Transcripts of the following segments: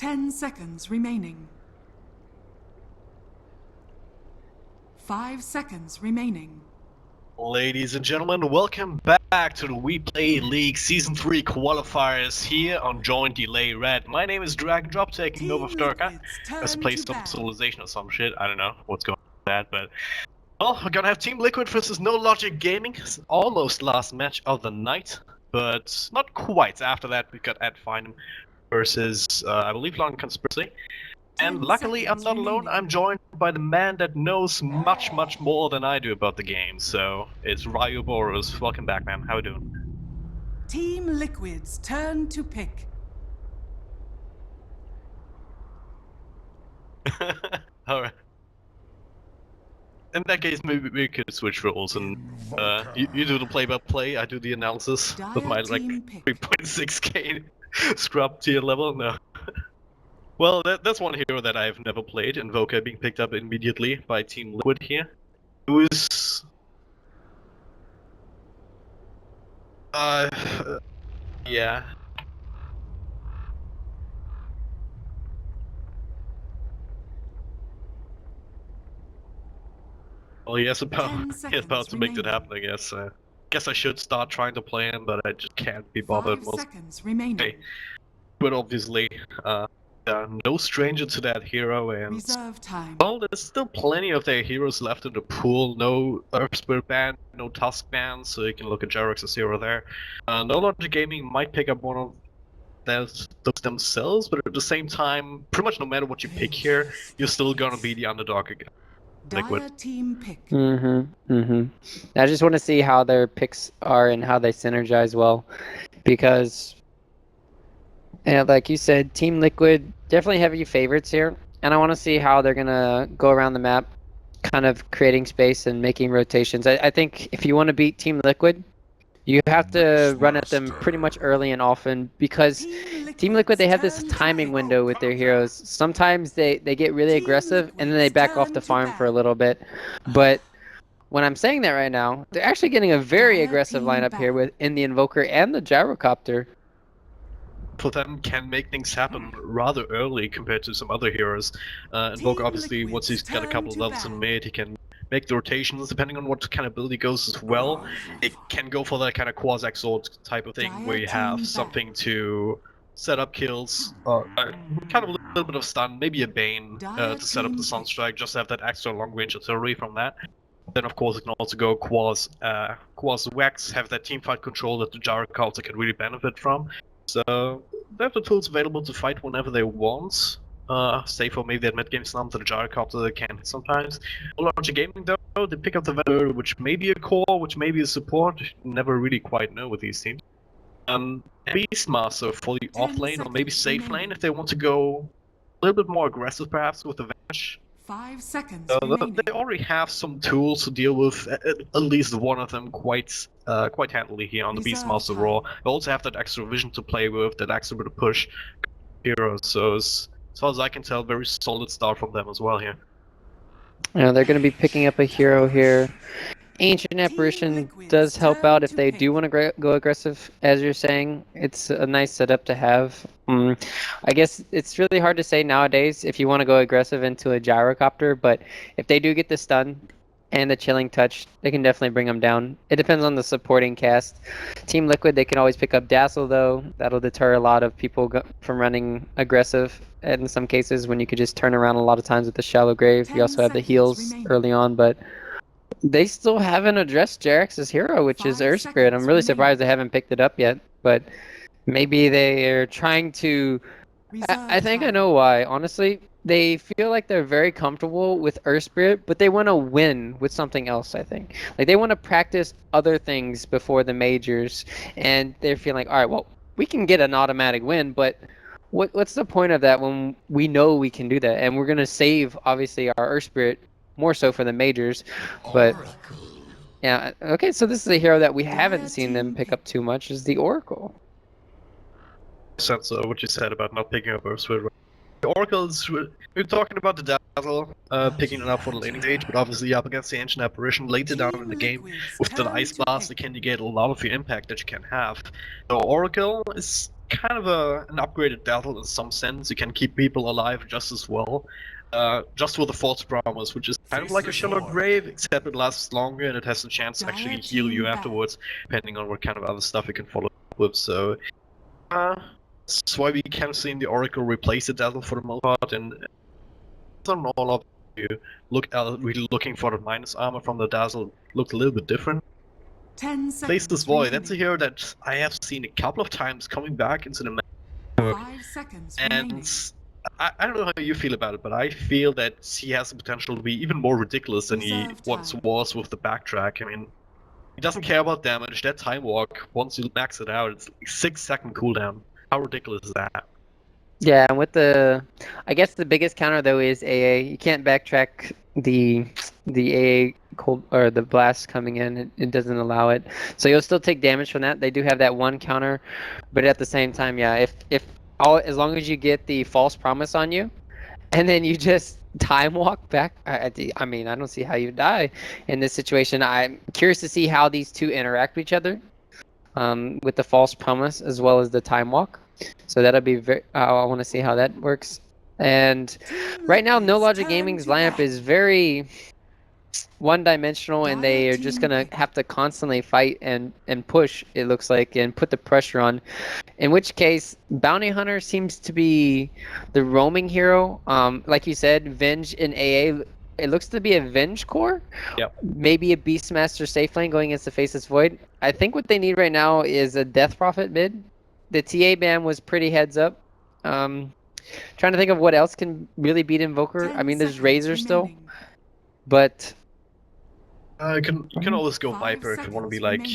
10 seconds remaining. 5 seconds remaining. Ladies and gentlemen, welcome back to the WePlay League Season 3 qualifiers here on Join Delay Red. My name is Drag Drop, taking over for Durka. Let's play some Civilization or some shit. I don't know what's going on with that, but... Well, we're gonna have Team Liquid versus No Logic Gaming. It's almost last match of the night, but not quite. After that, we got Ed Finem versus, I believe, Long Conspiracy. And luckily, I'm not alone. I'm joined by the man that knows much more than I do about the game. So it's Ryu Boros. Welcome back, man. How you doing? Team Liquid's turn to pick. Alright. In that case, maybe we could switch roles and you do the play-by-play, I do the analysis with my like 3.6k scrub tier level. No. Well, that's one hero that I've never played, Invoker being picked up immediately by Team Liquid here. Who's... yeah. Well, he is about to make that happen, I guess. Guess I should start trying to play him, but I just can't be bothered. 5 seconds remaining. But obviously, no stranger to that hero, and Reserve time. well, there's still plenty of their heroes left in the pool. No Earth Spirit ban, no Tusk ban, so you can look at Jarek's hero there. No Logic Gaming might pick up one of those themselves, but at the same time, pretty much no matter what you pick here, you're still gonna be the underdog again. Liquid. Team pick. I just want to see how their picks are and how they synergize well, because, like you said, Team Liquid definitely heavy favorites here, and I want to see how they're gonna go around the map, kind of creating space and making rotations. I think if you want to beat Team Liquid, you have to run at them pretty much early and often, because Team Liquid, they have this timing window with their heroes. Sometimes they get really aggressive and then they back off the farm for a little bit. But when I'm saying that right now, they're actually getting a very aggressive lineup here in the Invoker and the Gyrocopter. For them can make things happen rather early compared to some other heroes. Invoker, obviously, once he's got a couple of levels in mid, he can make the rotations depending on what kind of build he goes as well. It can go for that kind of quasi-exort type of thing where you have something to set up kills, kind of a little bit of stun, maybe a Bane to set up the Sunstrike, just have that extra long-range artillery from that. Then of course it can also go Quas Wax, have that teamfight control that the Gyrocopter can really benefit from. So they have the tools available to fight whenever they want. Save for maybe that mid-game slump that the Gyrocopter can hit sometimes. Larger Gaming though, they pick up the vendor, which may be a core, which may be a support. You never really quite know with these teams. Beastmaster for the off lane or maybe safe lane if they want to go a little bit more aggressive perhaps with the Vanish. 5 seconds they already have some tools to deal with at least one of them quite handily here on the Beastmaster role. They also have that extra vision to play with, that extra bit of push heroes, so as far as I can tell, very solid start from them as well here. Yeah, they're going to be picking up a hero here. Ancient Apparition does help out if they do want to go aggressive, as you're saying. It's a nice setup to have. I guess it's really hard to say nowadays if you want to go aggressive into a Gyrocopter, but if they do get the stun and the Chilling Touch, they can definitely bring them down. It depends on the supporting cast. Team Liquid, they can always pick up Dazzle though. That'll deter a lot of people from running aggressive. And in some cases, when you could just turn around a lot of times with the Shallow Grave. You also have the heals early on, but they still haven't addressed Jarek's hero, which is Earth Spirit. I'm really surprised they haven't picked it up yet, but maybe they are trying to... I think I know why, honestly. They feel like they're very comfortable with Earth Spirit, but they want to win with something else, I think. Like, they want to practice other things before the majors, and they're feeling, alright, well, we can get an automatic win, but what's the point of that when we know we can do that? And we're going to save, obviously, our Earth Spirit more so for the majors, but yeah, okay, so this is a hero that we haven't seen them pick up too much, is the Oracle. Sense what you said about not picking up Earth Spirit. The Oracle is, we're talking about the Dazzle, picking it up for the laning stage, but obviously up against the Ancient Apparition later down in the game, with the Ice Blast, it can negate a lot of your impact that you can have. The Oracle is kind of an upgraded Dazzle in some sense. You can keep people alive just as well. Just with the False Promise, which is kind of like a Shallow Grave, except it lasts longer and it has a chance to actually heal you afterwards, depending on what kind of other stuff you can follow up with. So, that's why we kind of seen the Oracle replace the Dazzle for the most part, and on all of you really looking for the minus armor from the Dazzle looked a little bit different. 10 seconds. Place this Void. That's a hero that I have seen a couple of times coming back into the map. 5 seconds remaining. And I don't know how you feel about it, but I feel that he has the potential to be even more ridiculous than he once was with the backtrack. I mean, he doesn't care about damage. That time walk, once you max it out, it's like 6-second cooldown. How ridiculous is that? Yeah, and with I guess the biggest counter though is AA. You can't backtrack the AA cold or the blast coming in. It doesn't allow it, so you'll still take damage from that. They do have that one counter, but at the same time, yeah, as long as you get the false promise on you, and then you just time walk back. I mean, I don't see how you die in this situation. I'm curious to see how these two interact with each other, with the false promise as well as the time walk. So that'll be very. I want to see how that works. And right now, No Logic Gaming's lineup is very one-dimensional, and they are just gonna have to constantly fight and push. It looks like, and put the pressure on. In which case, Bounty Hunter seems to be the roaming hero. Like you said, Venge in AA. It looks to be a Venge core. Yep. Maybe a Beastmaster safe lane going against the Faceless Void. I think what they need right now is a Death Prophet mid. The TA ban was pretty heads up. Trying to think of what else can really beat Invoker. I mean, there's Razor still, but you can always go Viper if you want to be like.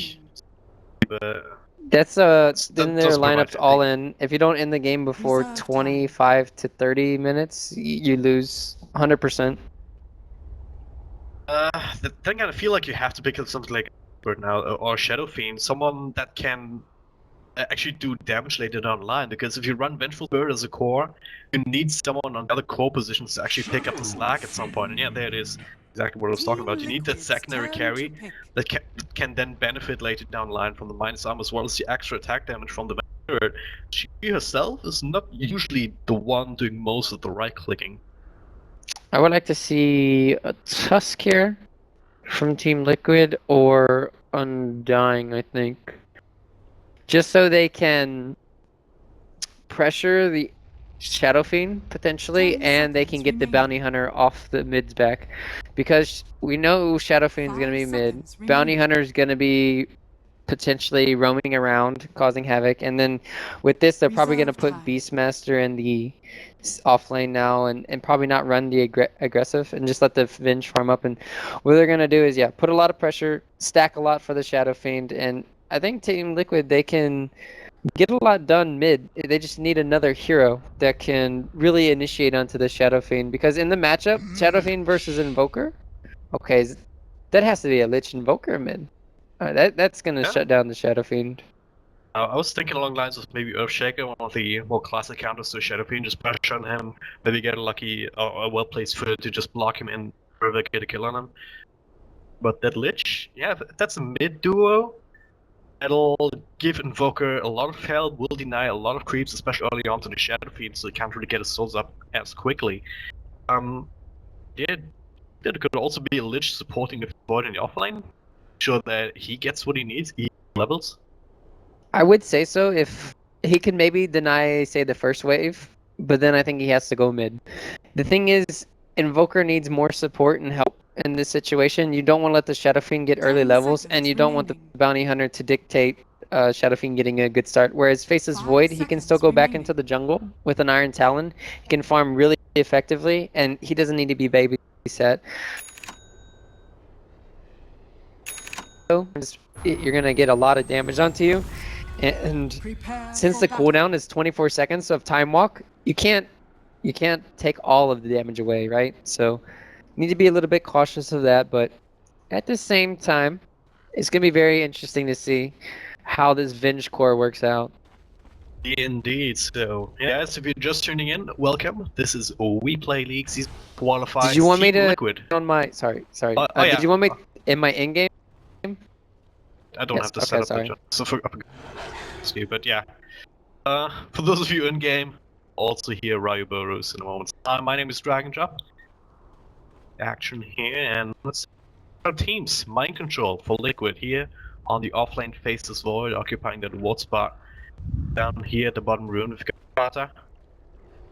That's then their does lineup's provide all in. If you don't end the game before 25 to 30 minutes, you lose 100%. The thing I feel like you have to pick up something like Bird now or Shadow Fiend, someone that can actually do damage later down the line, because if you run Vengeful Bird as a core, you need someone on the other core positions to actually pick up the slack at some point. And yeah, there it is. Exactly what I was talking about. You need that secondary carry that can then benefit later down the line from the minus arm as well as the extra attack damage from the Bird. She herself is not usually the one doing most of the right clicking. I would like to see a Tusk here from Team Liquid or Undying, I think. Just so they can pressure the Shadow Fiend potentially, and they can get the Bounty Hunter off the mids back. Because we know Shadow Fiend's going to be mid. Bounty Hunter's going to be potentially roaming around, causing havoc. And then with this, they're probably going to put Beastmaster in the off lane now, and probably not run the aggressive and just let the Venge farm up. And what they're going to do is, yeah, put a lot of pressure, stack a lot for the Shadow Fiend, and I think Team Liquid, they can get a lot done mid. They just need another hero that can really initiate onto the Shadow Fiend, because in the matchup, Shadow Fiend versus Invoker, okay, that has to be a Lich Invoker mid. That's gonna shut down the Shadow Fiend. I was thinking along the lines of maybe Earthshaker, one of the more classic counters to Shadow Fiend, just pressure on him, maybe get a lucky or a well-placed foot to just block him in, or get a kill on him. But that Lich, yeah, that's a mid duo. It'll give Invoker a lot of help, will deny a lot of creeps, especially early on to the Shadow Fiend, so he can't really get his souls up as quickly. Yeah, there could also be a Lich supporting the Void in the offlane, sure that he gets what he needs, he levels. I would say so, if he could maybe deny, say, the first wave, but then I think he has to go mid. The thing is, Invoker needs more support and help in this situation. You don't want to let the Shadow Fiend get early levels, and you don't want the Bounty Hunter to dictate Shadow Fiend getting a good start. Whereas Faceless Void, he can still go back into the jungle with an Iron Talon. He can farm really effectively, and he doesn't need to be babysat. So you're going to get a lot of damage onto you. And since the cooldown is 24 seconds of Time Walk, you can't take all of the damage away, right? So need to be a little bit cautious of that, but at the same time, it's going to be very interesting to see how this Venge core works out. Indeed. So, yes, if you're just tuning in, welcome. This is WePlay League Season Qualifier. Did you want me to Liquid. On my sorry? Yeah. Did you want me in my in-game? I don't have to set up the but yeah. For those of you in game, also hear Ryu Burrows in a moment. My name is Dragon Drop. Action here, and let's see our teams. Mind Control for Liquid here on the offlane Faceless Void, occupying that ward spot. Down here at the bottom rune, we've got Sparta.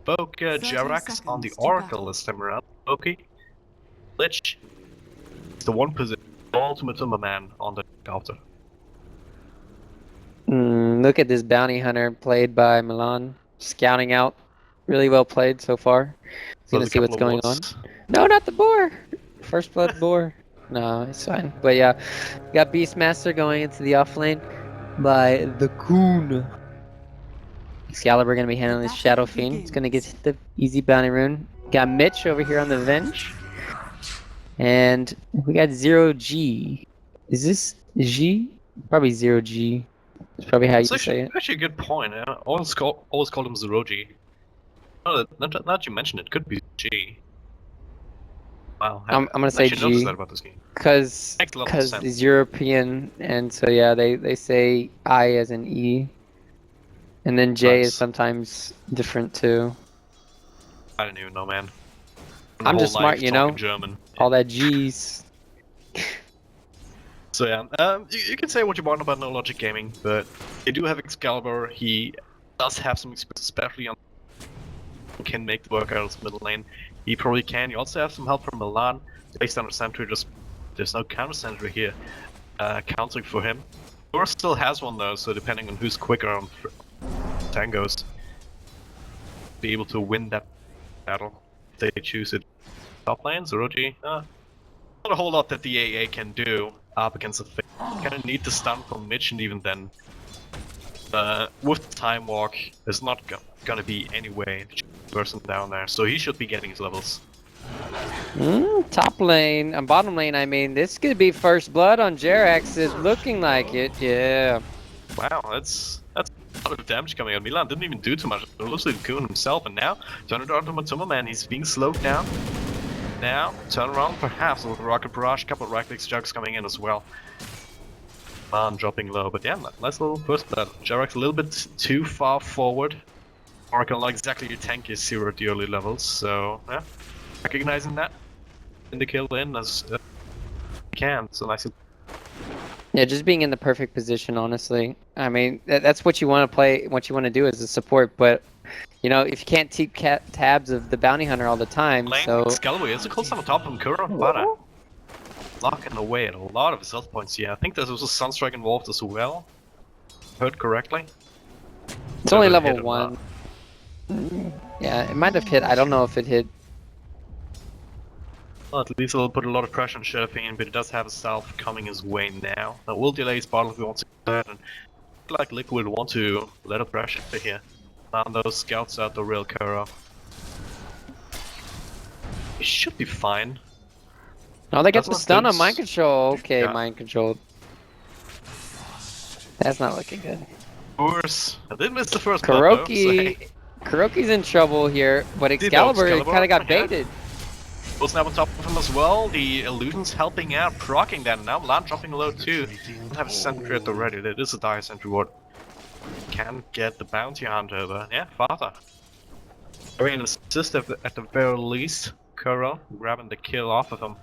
Boka, Jerax on the Oracle this time around. Boki, Lich, it's the one position, ultimate man on the counter. Look at this bounty hunter played by Milan, scouting out. Really well played so far. He's gonna see what's going on. No, not the boar! First blood boar. No, it's fine. But yeah, we got Beastmaster going into the offlane by the Coon. Excalibur gonna be handling this Shadow Fiend. It's gonna get the easy bounty rune. Got Mitch over here on the Venge. And we got 0G. Is this G? Probably 0G. That's probably how you say it. Actually a good point. I always called him Zeroji. Oh, now that you mention it, could be G. Wow, I'm gonna say G. Because he's European, and so yeah, they say I as an E. And then J is sometimes different too. I don't even know, man. I'm just smart, you know? German. All that G's. So yeah, you can say what you want about No Logic Gaming, but they do have Excalibur. He does have some experience, especially on can make the work out of middle lane. He probably can. You also have some help from Milan. Based on the sentry, there's no counter sentry here countering for him. Thor still has one though, so depending on who's quicker on tangos, be able to win that battle if they choose it. Top lane, Zeroji, not a whole lot that the AA can do up against a thing. Kinda need the stun from Mitch, and even then, with Time Walk, there's not gonna be any way to person down there, so he should be getting his levels. Top lane, bottom lane, I mean, this could be first blood on Jerax. It's looking like it, yeah. Wow, that's a lot of damage coming out. Milan didn't even do too much. It looks like Coon himself, and now turn it on to Matuma, man. He's being slowed down. Now, turn around perhaps with Rocket Barrage, couple of right-click jugs coming in as well. Milan dropping low, but yeah, nice little first blood. Jerax a little bit too far forward. Oracle not exactly your tank is 0 at the early levels, so yeah. Recognizing that in the kill in as you can, so nice. Yeah, just being in the perfect position, honestly. I mean, that's what you want to play, what you want to do as a support, but you know, if you can't keep tabs of the bounty hunter all the time, so... Excalibur, it's a close on the top from Kuro, but locking away at a lot of his health points here. I think there was a Sunstrike involved as well. Heard correctly? It's only level 1. Yeah, it might have hit. I don't know if it hit. Well, at least it'll put a lot of pressure on Shadow Fiend, but it does have a Salve coming his way now. That will delay his bottle if he wants to do that, and like Liquid will want to let up pressure here. Found those scouts out the real Kuro. He should be fine. No, they get the stun on Mind Control. Okay, yeah. Mind Control. That's not looking good. Of course. I did miss the first Kuroki. Kuroki's in trouble here, but Excalibur kind of got baited. Full snap on top of him as well. The illusion's helping out, proccing that. Now Milan dropping low too. Don't have a sentry at the ready. That is a dire sentry ward. Can't get the bounty hunter, but yeah, Father. I mean, assist at the very least. Kuro grabbing the kill off of him.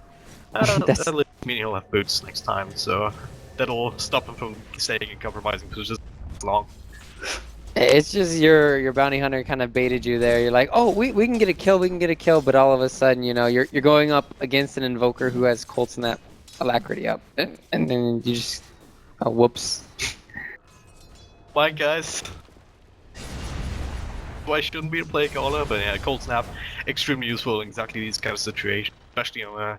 That'll mean he'll have boots next time, so that'll stop him from staying in compromising positions long. It's just your bounty hunter kind of baited you there. You're like, oh, we can get a kill, but all of a sudden, you know, you're going up against an invoker who has Colts and that Alacrity up, and then you just, whoops. Why, guys? Why shouldn't be a play caller? But yeah, Cold Snap, extremely useful in exactly these kind of situations, especially on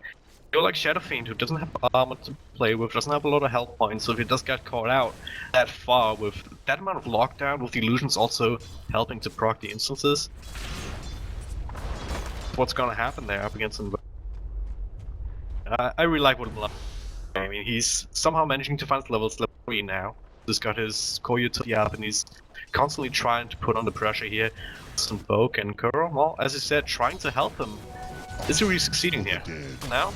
go like Shadow Fiend, who doesn't have armor to play with, doesn't have a lot of health points, so if he does get caught out that far with that amount of lockdown, with the illusions also helping to proc the instances, what's gonna happen there up against him? I really like what Milan. I mean, he's somehow managing to find his levels level 3 now. He's got his core utility up, and he's constantly trying to put on the pressure here. Some Poke and Kuro, well, as I said, trying to help him Is he really succeeding here? Now,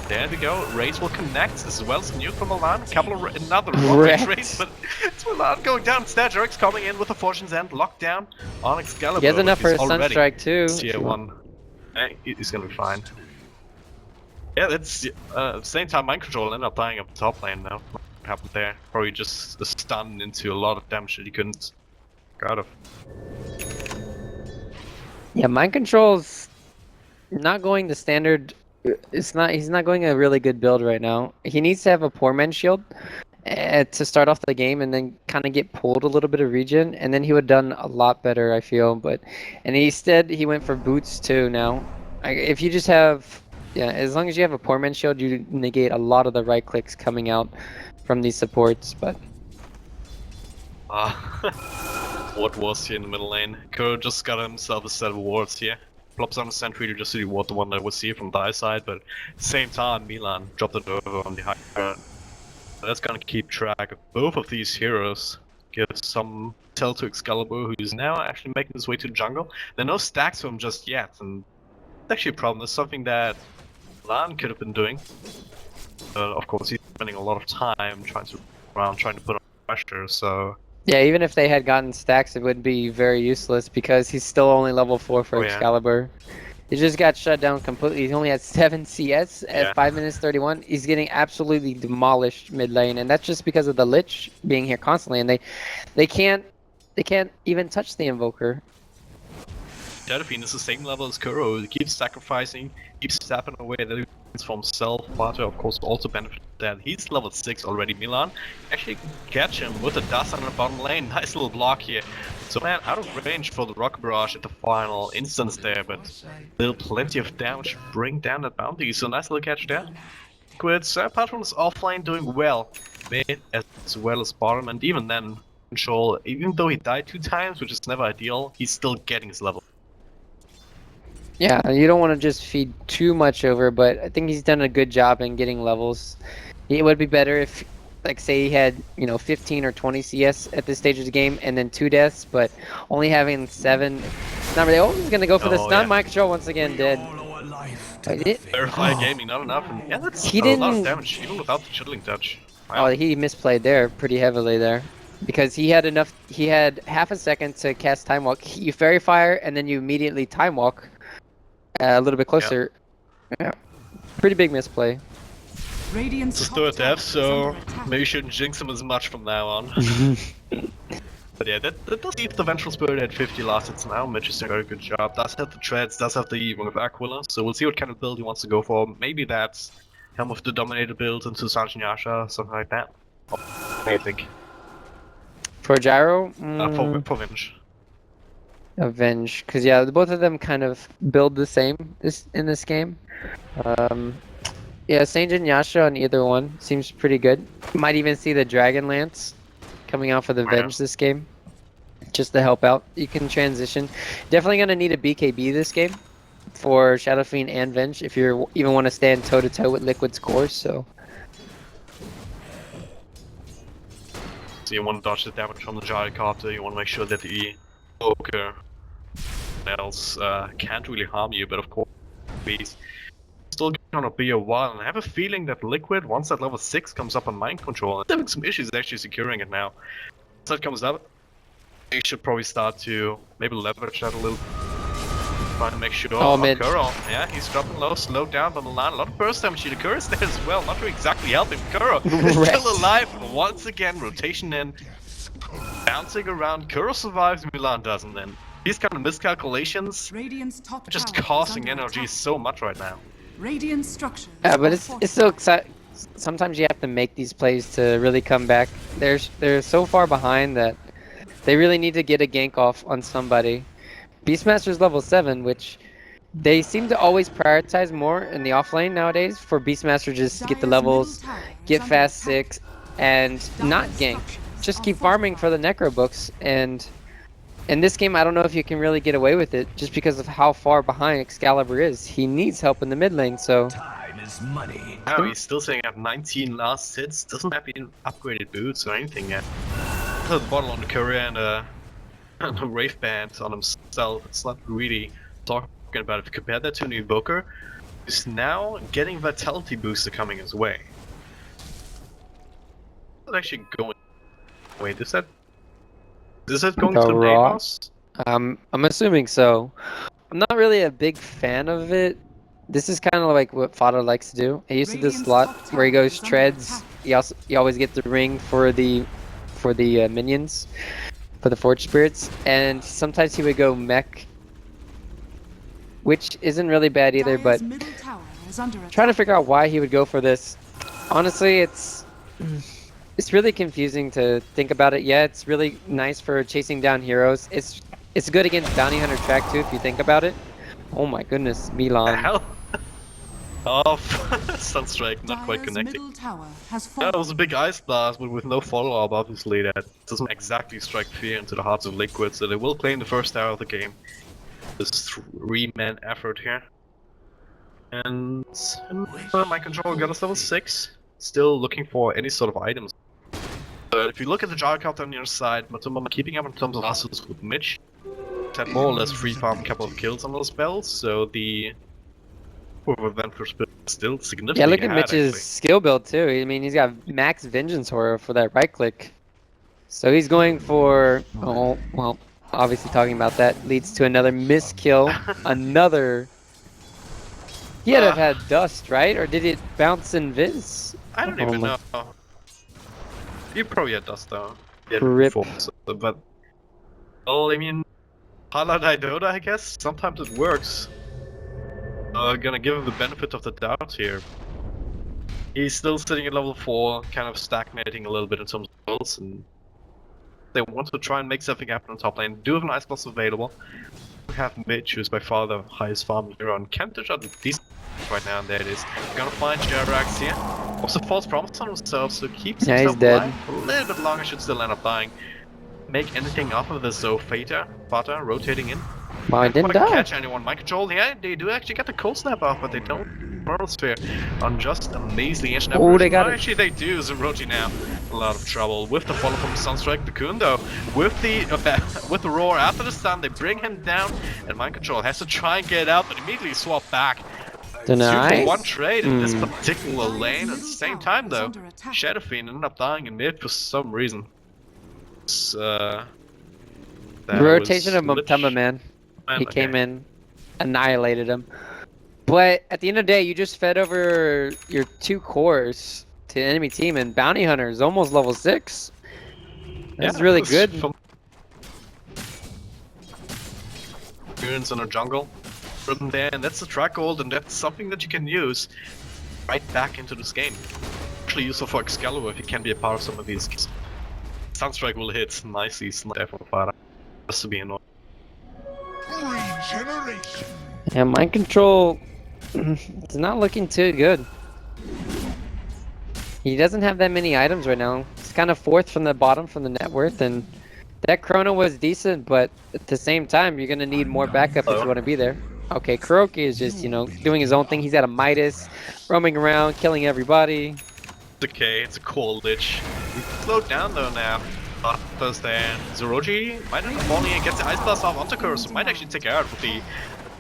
there we go. Raze will connect as well as nuke from Milan. Another rocket race, but it's Milan going down instead. Jerix coming in with a Fortune's End lockdown on Excalibur. He has enough for a Sunstrike too. Tier 1. He's gonna be fine. Yeah, that's at the same time Mind Control ended up dying up the top lane now. What happened there? Probably just a stun into a lot of damage that he couldn't get out of. Yeah, Mind Control's not going the standard. He's not going a really good build right now. He needs to have a poor man's shield to start off the game, and then kind of get pulled a little bit of regen, and then he would have done a lot better, I feel. And instead he went for boots too. Now, if you just have, yeah, as long as you have a poor man's shield, you negate a lot of the right clicks coming out from these supports. But what was here in the middle lane? Kuro just got himself a set of wards here. Plops on the sentry to just reward the one that was here from die side, but at the same time Milan dropped it over on the high ground. That's gonna keep track of both of these heroes. Give some tell to Excalibur, who's now actually making his way to the jungle. There are no stacks for him just yet, and it's actually a problem. It's something that Milan could have been doing. Of course, he's spending a lot of time trying to put on pressure, so... Yeah, even if they had gotten stacks, it would be very useless because he's still only level 4 for Excalibur. He just got shut down completely. He only had 7 CS at 5 minutes 31. He's getting absolutely demolished mid lane, and that's just because of the Lich being here constantly, and they can't even touch the Invoker. Delphine is the same level as Kuro. He keeps sacrificing, keeps stepping away that for himself. Barter, of course, also benefit that. He's level 6 already. Milan actually can catch him with a dust on the bottom lane. Nice little block here. So man, out of range for the Rocket Barrage at the final instance there, but still plenty of damage to bring down that bounty. So nice little catch there. Quid's Patron is offlane doing well, mid as well as bottom, and even then, Control, even though he died 2 times, which is never ideal, he's still getting his level. Yeah, you don't want to just feed too much over, but I think he's done a good job in getting levels. It would be better if, like, say he had, 15 or 20 CS at this stage of the game and then 2 deaths, but only having 7, it's not really. Oh, he's gonna go for the stun. Mind Control once again dead. Verify gaming, not enough, and yeah, that's a lot of damage, even without the chilling touch. Wow. Oh, he misplayed there pretty heavily there. Because he had half a second to cast Time Walk. You Fairy Fire, and then you immediately Time Walk. A little bit closer. Yeah. Pretty big misplay. It's a third death, so maybe you shouldn't jinx him as much from now on. But yeah, that does leave the Vengeful Spirit at 50 last hits now. Mitch is doing a very good job. Does have the treads, does have the Wing of Aquila, so we'll see what kind of build he wants to go for. Maybe that's Helm of the Dominator build into Sergeant Yasha, something like that. I think. For Gyro? For Venge. Avenge, because yeah, both of them kind of build the same in this game. Yeah, Saint and Yasha on either one seems pretty good. Might even see the Dragon Lance coming out for the Venge this game, just to help out. You can transition. Definitely gonna need a BKB this game for Shadow Fiend and Venge if you even want to stand toe to toe with Liquid's course. So you want to dodge the damage from the Gyrocopter. You want to make sure that the Invoker else can't really harm you, but of course he's still gonna be a while, and I have a feeling that Liquid, once that level 6 comes up on Mind Control, and having some issues actually securing it now. Once that comes up, they should probably start to maybe leverage that a little. Trying to make sure Kuro, yeah, he's dropping low, slowed down by Milan. A lot of burst damage. The Kuro is there as well, not really exactly helping. Kuro is still alive once again, rotation in, bouncing around. Kuro survives, Milan doesn't, and these kind of miscalculations just costing NLG so much right now. Radiant structures. Yeah, but it's so exciting. Sometimes you have to make these plays to really come back. They're so far behind that they really need to get a gank off on somebody. Beastmaster's level 7, which they seem to always prioritize more in the offlane nowadays for Beastmaster just to get the levels, get fast 6, and not gank. Just keep farming for the Necro books, and in this game I don't know if you can really get away with it just because of how far behind Excalibur is. He needs help in the mid lane, so... Time is money. Oh, he's still sitting at 19 last hits, doesn't have any upgraded boots or anything yet. The bottle on the courier and a Wraith Band on himself, it's not really talk about if you compare that to an Evoker, is now getting Vitality Booster coming his way. It's actually going. Wait, is that going The to Rock? Navos? I'm assuming so. I'm not really a big fan of it. This is kind of like what Fodder likes to do. I used to do this slot where he goes treads. You always get the ring for the minions, for the Forge Spirits, and sometimes he would go mech, which isn't really bad either. But trying to figure out why he would go for this. Honestly, it's really confusing to think about it. Yeah, it's really nice for chasing down heroes. It's good against Bounty Hunter track too, if you think about it. Oh my goodness, Milan. Hell. Oh, Sunstrike not quite connecting. That was a big ice blast, but with no follow-up, obviously that doesn't exactly strike fear into the hearts of Liquid, so they will play in the first hour of the game. This 3-man effort here. And my controller got us level 6. Still looking for any sort of items. But if you look at the jar card on your side, Matuma keeping up in terms of losses with Mitch. Had more or less free farm a couple of kills on those spells, so the Adventure Spirit is still significantly Yeah, look at ahead, Mitch's actually. skill build too. I mean, he's got max Vengeance Horror for that right click. So he's going for, oh, well, obviously talking about that leads to another miskill. Another. He had to have had dust, right? Or did it bounce in Viz? I don't even know. You probably had dust though. Yeah, Rip. before, so, but well, I mean, Highlight Dota, I guess. Sometimes it works. Gonna give him the benefit of the doubt here. He's still sitting at level 4, kind of stagnating a little bit in terms of goals, and they want to try and make something happen on top lane. Do have an Ice Blast available. We have Mitch, who's by far the highest farm hero on Kentish at decent right now, and there it is. We're gonna find Jerax here. Also false promise on himself, so keeps himself alive. A little bit longer, should still end up dying. Make anything off of this, so Fata rotating in. Wow, I didn't die. Catch anyone. My control, yeah, they do actually get the cold snap off, but they don't. Pearl Sphere on just a measly inch. Oh, they got it. Actually, they do. Zeroji now a lot of trouble with the follow from Sunstrike. The Kun though, with the roar after the stun, they bring him down, and Mind Control has to try and get out, but immediately swap back. Nice. 2-for-1 trade in this particular lane. At the same time, though, Shadowfiend ended up dying in mid for some reason. Rotation of Mutamba, man. He came in, annihilated him. But at the end of the day, you just fed over your 2 cores to the enemy team, and Bounty Hunter is almost level 6. That's really good. Experience in a jungle from there, and that's the track gold, and that's something that you can use right back into this game. Actually useful for Excalibur if you can be a part of some of these. Sunstrike will hit nicely, there from Fara. Just to be annoying. Yeah, Mind Control is not looking too good. He doesn't have that many items right now. He's kind of 4th from the bottom from the net worth, and that Chrono was decent, but at the same time, you're gonna need more backup if you want to be there. Okay, Kuroki is just, you know, doing his own thing. He's got a Midas, roaming around, killing everybody. It's okay, it's a cool lich. He's slowed down though now. First there, Zeroji might end up falling and gets the Ice Blast off onto Curse, so might actually take out with the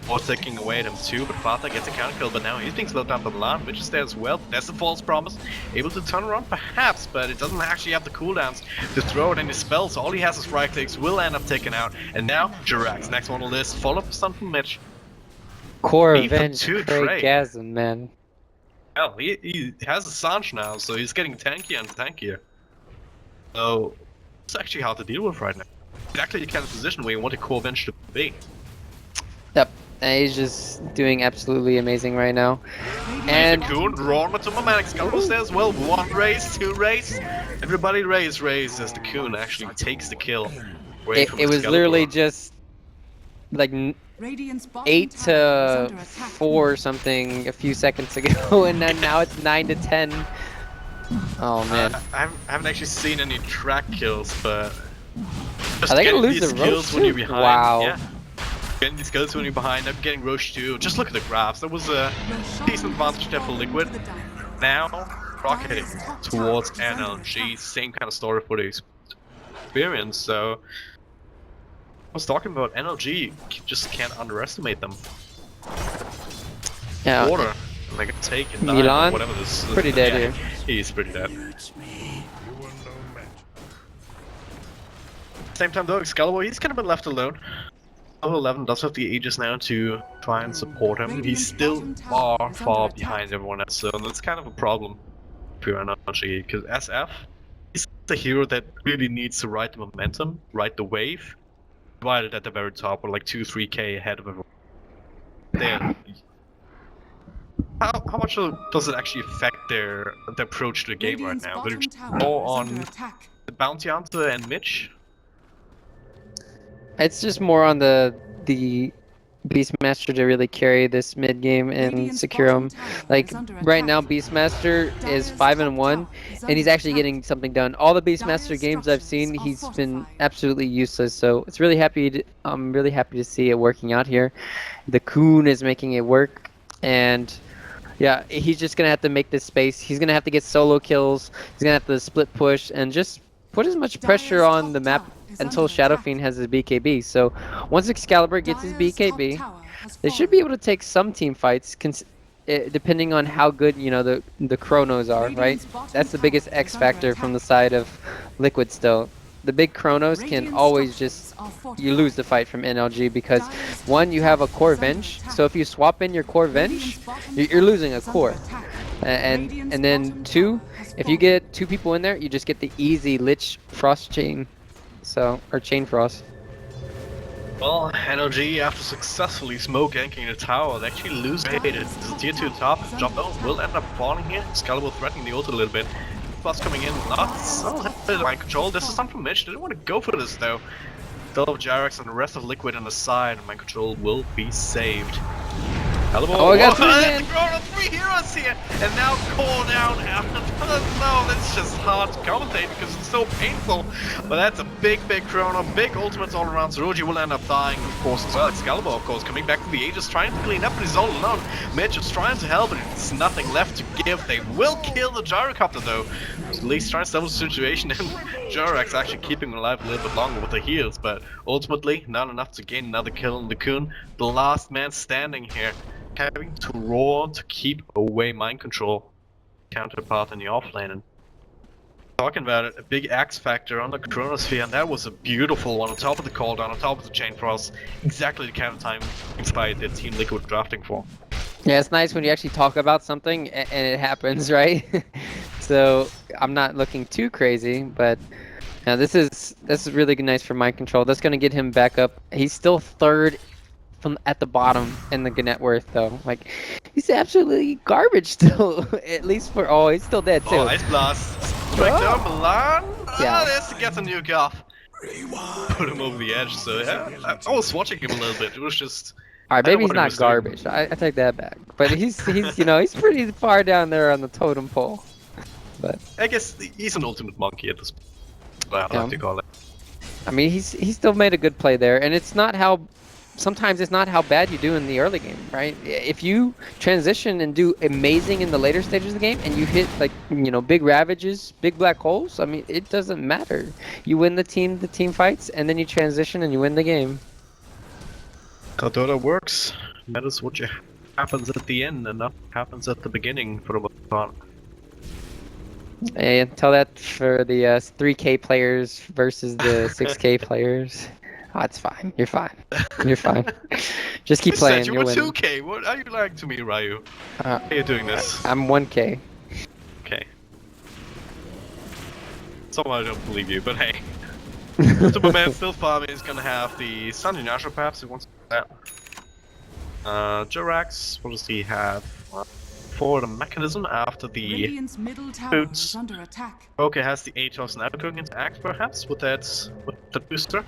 or taking away at him too, but Fata gets a counter kill, but now he's being slowed down by Milan, which is there as well. That's a false promise. Able to turn around perhaps, but it doesn't actually have the cooldowns to throw out any spells. All he has is right clicks, will end up taken out. And now, Jirax, next one on the list, follow up stun from Mitch. Core Revenge, Craigasm, man. Hell, he has a Sanj now, so he's getting tankier and tankier. So, it's actually hard to deal with right now. Exactly the kind of position where you want a Core Revenge to be. Yep. He's just doing absolutely amazing right now. And Kun, drawn to my man, Excalibur there as well. 1 raise, 2 raise. Everybody raise as the Kun actually takes the kill. It was literally just like 8 to 4 or something a few seconds ago, and then now it's 9 to 10. Oh man. I haven't actually seen any track kills, but are they gonna lose the kills when you're behind? Wow. Yeah. Getting these kills when you're behind, I'm getting Roche too. Just look at the graphs. There was a decent advantage there for Liquid. Now, rocketing towards NLG. Same kind of story for the experience. So, I was talking about NLG. Just can't underestimate them. Yeah, quarter. Like a take and dive Milan, or whatever this is. pretty dead Yeah, here. he's pretty dead. Same time though, Excalibur, he's kind of been left alone. Level 11 does have the Aegis now to try and support him. He's still far behind everyone else, so that's kind of a problem for NLG, because SF is a hero that really needs to ride the momentum, ride the wave, divided at the very top, or like 2-3k ahead of everyone. There. How much does it actually affect their approach to the game right now? They're more on the Bounty Hunter and Mitch. It's just more on the Beastmaster to really carry this mid game and secure him. Like right now, Beastmaster is 5-1, and he's actually getting something done. All the Beastmaster games I've seen, he's been absolutely useless. So it's really I'm really happy to see it working out here. The Coon is making it work, and yeah, he's just gonna have to make this space. He's gonna have to get solo kills. He's gonna have to split push and just put as much pressure on the map until Shadow Fiend has his BKB. So once Excalibur gets his BKB, they should be able to take some team fights, depending on how good the Chronos are, right? That's the biggest X factor from the side of Liquid still. The big Chronos can always you lose the fight from NLG because one, you have a core Venge, so if you swap in your core Venge, you're losing a core. And then two, if you get two people in there, you just get the easy Lich Frost Chain, or Chain Frost. Well, NLG, after successfully smoke ganking the tower, they actually lose it. It's a tier 2 top, jump down, will end up falling here. Excalibur threatening the ult a little bit. Plus coming in, lots of mind control. This is something from Mitch, they didn't want to go for this though. Still have Jarex and the rest of Liquid on the side, and mind control will be saved. Oh, I got three heroes here, and now call down after. No, that's just hard to commentate because it's so painful. But that's a big chrono, big ultimates all around. So Roji will end up dying, of course, as well. Excalibur, of course, coming back to the Aegis, trying to clean up, but he's all alone. Mitch is trying to help, but it's nothing left to give. They will kill the Gyrocopter though. At least trying to stabilize the situation, and Jarex actually keeping him alive a little bit longer with the heals, but ultimately not enough to gain another kill on the Coon. The last man standing here, having to roar to keep away mind control counterpart in the offlane. And talking about it, a big X factor on the Chronosphere, and that was a beautiful one on top of the cooldown, on top of the Chain Frost, exactly the kind of time inspired the Team Liquid drafting for. Yeah, it's nice when you actually talk about something and it happens, right? So I'm not looking too crazy, but now this is really nice for mind control. That's gonna get him back up. He's still third from at the bottom in the net worth though. Like, he's absolutely garbage still. At least he's still dead too. Oh, Ice Blast. Strike down Milan. Yeah. There's to get a nuke off. Put him over the edge, so yeah. I was watching him a little bit. It was just... Alright, maybe he's not garbage. I take that back. But he's he's pretty far down there on the totem pole. But I guess he's an ultimate monkey at this point. Well, I like to call it. I mean, he's still made a good play there, and it's not how... Sometimes it's not how bad you do in the early game, right? If you transition and do amazing in the later stages of the game, and you hit like big ravages, big black holes, I mean, it doesn't matter. You win the team fights, and then you transition and you win the game. How Dota works. Matters what happens at the end, and not happens at the beginning for the most part. And tell that for the 3K players versus the 6K players. Oh, it's fine. You're fine. You're fine. Just keep playing. You You'll were win. 2K. What are you lying to me, Ryu? How are you doing this? I'm 1K. Okay. Somehow I don't believe you, but hey. Superman still farming is gonna have the Sun Nashor perhaps, he wants that. Jirax, what does he have? For the mechanism after the boots. Okay, has the Atos now going into Act perhaps with the booster.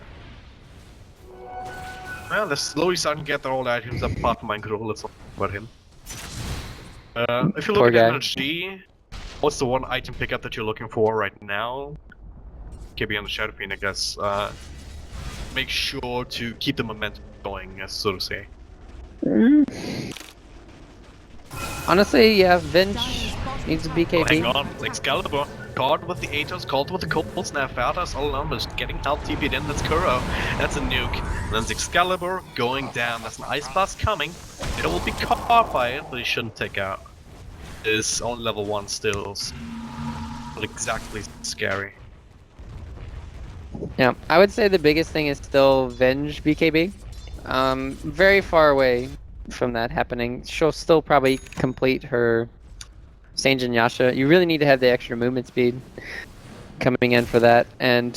Well, they're slowly starting to get all the items up apart from mind control, let's talk about him. If you look at NLG, what's the one item pickup that you're looking for right now? KB on the Shadow Fiend, I guess. Make sure to keep the momentum going, so to say. Honestly, yeah, Venge needs a BKB. Oh, hang on, Excalibur. Caught with the Atos, caught with the cold snap, Valdas all alone, but getting help TP'd in, that's Kuro. That's a nuke. And then Excalibur going down, that's an Ice Blast coming. It will be caught by it, but he shouldn't take out. It's only level 1 still. Not exactly scary. Yeah, I would say the biggest thing is still Venge BKB. Very far away from that happening. She'll still probably complete her Sange and Yasha. You really need to have the extra movement speed coming in for that. And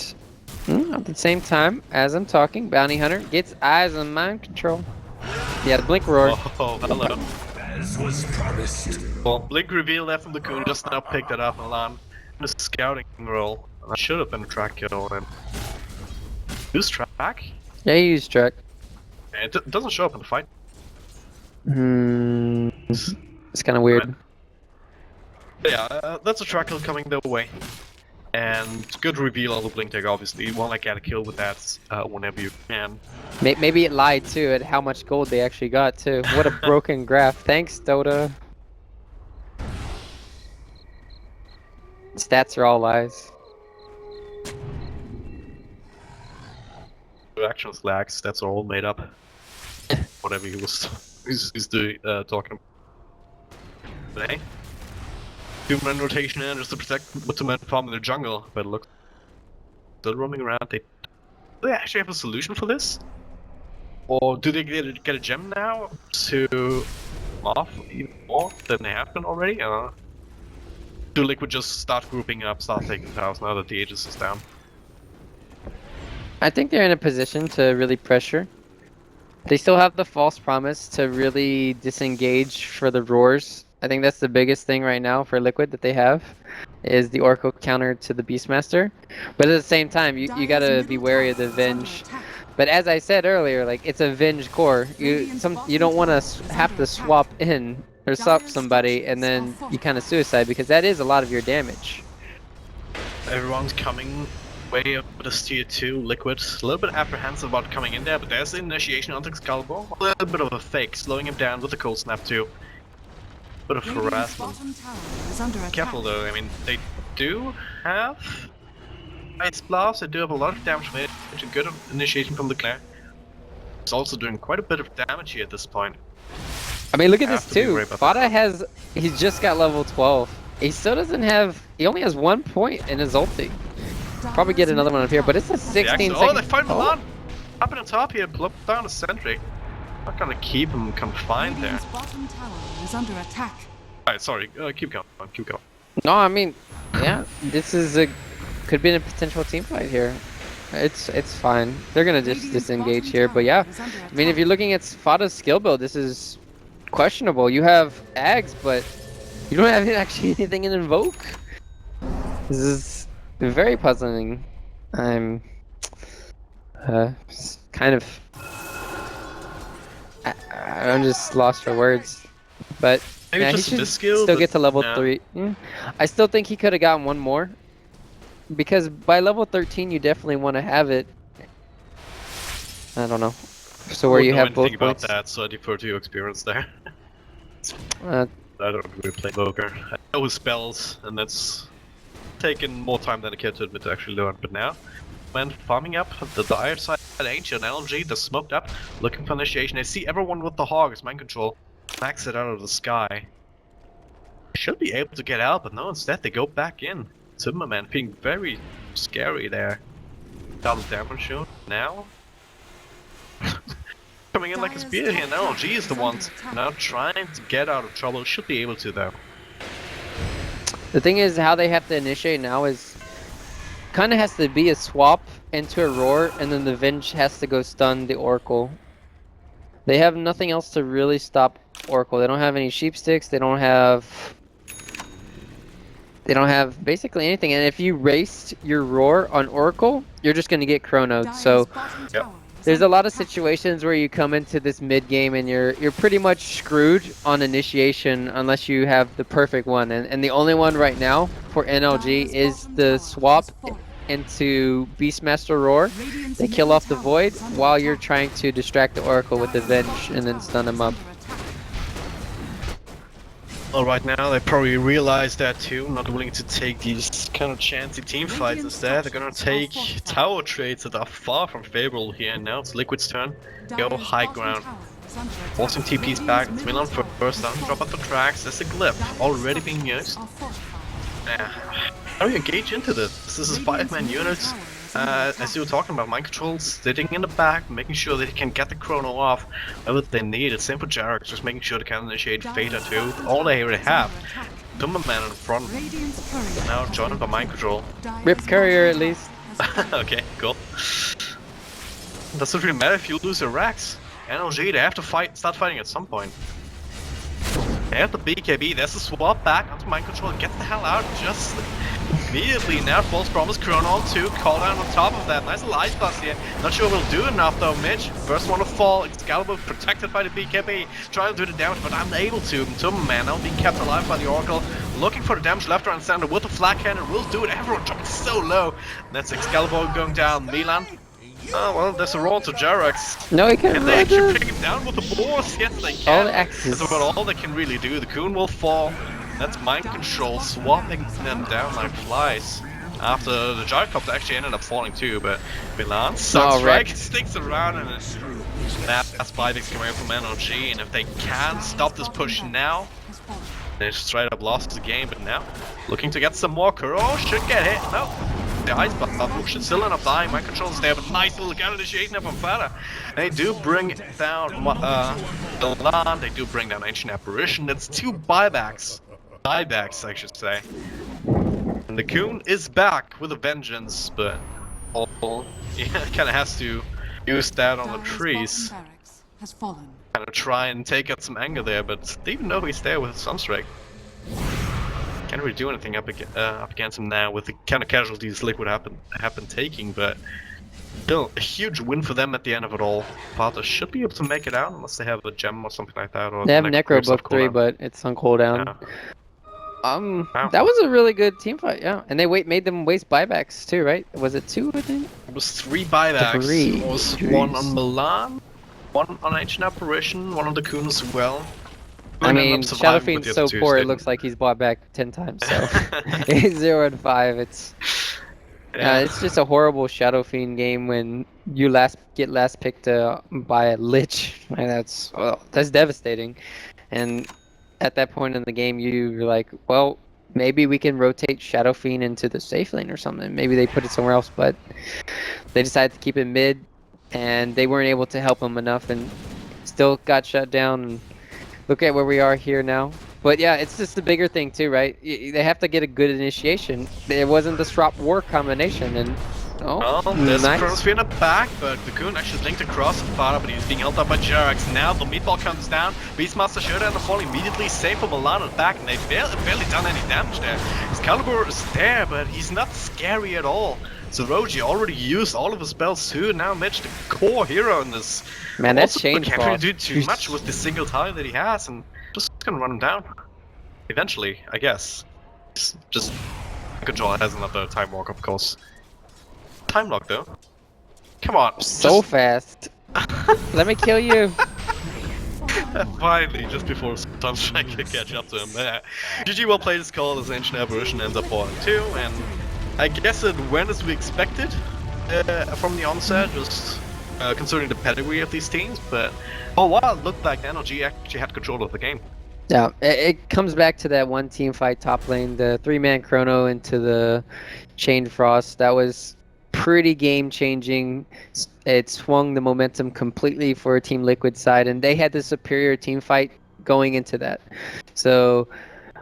at the same time, as I'm talking, Bounty Hunter gets eyes on mind control. Yeah, the Blink Roar. Oh, hello. As was promised. Well, Blink reveal that from the Coon, just now picked it up, Milan. In a scouting roll. That should have been a track kill. And who's track? Yeah, you use track. It doesn't show up in the fight. It's kind of weird. Yeah, that's a track kill coming their way. And good reveal on the Blink tag, obviously. You want to get a kill with that whenever you can. Maybe it lied too at how much gold they actually got too. What a broken graph. Thanks, Dota. Stats are all lies. Actions lags, that's all made up. Whatever he was he's doing, talking about. But hey, 2-man rotation in just to protect with 2-man farm in the jungle, but look, still roaming around. Do they actually have a solution for this? Or do they get a gem now to off even more than they have been already? Do Liquid just start grouping up, start taking towers now that the Aegis is down? I think they're in a position to really pressure. They still have the false promise to really disengage for the roars. I think that's the biggest thing right now for Liquid that they have, is the Oracle counter to the Beastmaster. But at the same time, you gotta be wary of the Venge. But as I said earlier, like, it's a Venge core. You don't want to have to swap in or swap somebody and then you kind of suicide, because that is a lot of your damage. Everyone's coming way up with this tier 2 Liquid. A little bit apprehensive about coming in there, but there's the initiation on Excalibur. A little bit of a fake, slowing him down with the cold snap too. Bit of harassment. Careful though, I mean, they do have Ice Blast, they do have a lot of damage from it. It's a good initiation from the Claire. It's also doing quite a bit of damage here at this point. I mean, look at this too. Fada he's just got level 12. He still doesn't have, he only has 1 point in his ulti. Probably get another one up here, but it's a 16 Oh, they fight Milan! Up in the top here, blow down a sentry. Not gonna keep him confined there. Bottom tower is under attack. Alright, sorry, keep going, keep going. No, I mean, yeah, this is could be a potential team fight here. It's fine. They're gonna just disengage here, but yeah. I mean, if you're looking at Fada's skill build, this is questionable. You have Ags, but you don't have actually anything in Invoke. This is very puzzling. I'm kind of I'm just lost for words. But maybe yeah, just he should this skill, still get to level yeah. 3. I still think he could have gotten one more, because by level 13 you definitely want to have it. I don't know. So where you have both about points. that, so I defer to your experience there. Uh, I don't really play Invoker. I know his spells, and that's taken more time than I care to admit to actually learn. But now, man, farming up the dire side Ancient NLG, they're smoked up, looking for initiation. They see everyone with the hogs, mind control, max it out of the sky. Should be able to get out, but no, instead they go back in. Timberman being very scary there. Double damage shown now. Coming in like a spear here. NLG is the ones now trying to get out of trouble. Should be able to though. The thing is, how they have to initiate now is kind of has to be a swap into a roar, and then the Venge has to go stun the Oracle. They have nothing else to really stop Oracle. They don't have any sheep sticks. They don't have basically anything. And if you raced your roar on Oracle, you're just going to get chronoed. So Yep. there's a lot of situations where you come into this mid game and you're pretty much screwed on initiation unless you have the perfect one. And the only one right now for NLG is the swap into Beastmaster Roar. They kill off the Void while you're trying to distract the Oracle with the Venge and then stun him up. Well, right now they probably realize that too, not willing to take these kind of chancy team fights instead. They're gonna take tower trades that are far from favorable here, and now it's Liquid's turn. Go high ground. Forcing TP's back, it's Milan first down, drop out the tracks, there's a glyph already being used. Yeah. How do you engage into this? This is 5-man units. As you were talking about, mind control sitting in the back, making sure they can get the chrono off whenever they need it. Same for Jarek, just making sure they can initiate Theta too. All they already have. Tumberman in the front. Now joined by mind control. Rip Courier at least. Okay, cool. Doesn't really matter if you lose your racks. NLG, they have to start fighting at some point. They have the BKB, there's a swap back onto mind control, get the hell out just immediately. Now false promise, chrono on 2, call down on top of that. Nice life plus here. Not sure we'll do enough though, Mitch. First one to fall, Excalibur protected by the BKB, trying to do the damage but unable to. Tumberman now being kept alive by the Oracle, looking for the damage left, right and center with the flag cannon, will do it. Everyone dropping so low. That's Excalibur going down. Milan. Oh well, there's a roll to Jarex. No, he can't. Can they actually bring him down with the boars? Yes, they can. All the axes. That's about all they can really do. The Coon will fall. That's mind control, swapping them down like flies. After the Gyrocopter actually ended up falling too, but Milan Sunstrike sticks around and that's Spidix coming from NLG, and if they can stop this push now, they straight up lost the game, but now looking to get some more. Kuro should get hit. No. The ice buff should still end up dying. Mind control's there, but nice little counter initiation up from Fata. They do bring down the land, they do bring down Ancient Apparition. That's 2 buybacks. Buybacks, I should say. And the Coon is back with a vengeance, but kind of has to use that on the trees. Kind of try and take out some anger there, but they even know he's there with Sunstrike. Can't really do anything up against him now with the kind of casualties Liquid have been taking, but still a huge win for them at the end of it all. Pata should be able to make it out unless they have a gem or something like that. Or they have Necro book 3, but it's on cooldown. Yeah. That was a really good team fight, yeah. And they made them waste buybacks too, right? Was it 2, I think? It was 3 buybacks. 3. It was 1 on Milan, 1 on Ancient Apparition, 1 on the Coon as well. I mean, Shadow Fiend's so poor, it looks like he's bought back 10 times, so... It's 0 and 5, it's... it's just a horrible Shadow Fiend game when you get last picked by a Lich. And that's devastating. And at that point in the game, you're like, well, maybe we can rotate Shadow Fiend into the safe lane or something. Maybe they put it somewhere else, but they decided to keep it mid, and they weren't able to help him enough, and still got shut down. And look at where we are here now. But yeah, it's just the bigger thing too, right? They have to get a good initiation. It wasn't the Strop War combination, and there's nice. Chronosphere in the back, but the Coon actually linked across the Fara, but he's being held up by Jarex. Now the meatball comes down, Beastmaster Showdown the fall immediately safe for Milan at back, and they've barely done any damage there. Excalibur is there, but he's not scary at all. Zeroji already used all of his spells too, now Mitch, the core hero in this. Man, that's Chain Frost. Can't really do too much with the single tile that he has, and just gonna run him down. Eventually, I guess. Just Control has another time walk, of course. Time lock though. Come on. So fast. Let me kill you. Finally, just before Sunstrike can catch up to him. GG well played his call as Ancient Apparition ends up falling too, and I guess it went as we expected from the onset, just considering the pedigree of these teams, but oh wow, it looked like NLG actually had control of the game. Yeah, it comes back to that one team fight top lane, the 3-man chrono into the Chain Frost. That was pretty game changing. It swung the momentum completely for Team Liquid side, and they had the superior team fight going into that. So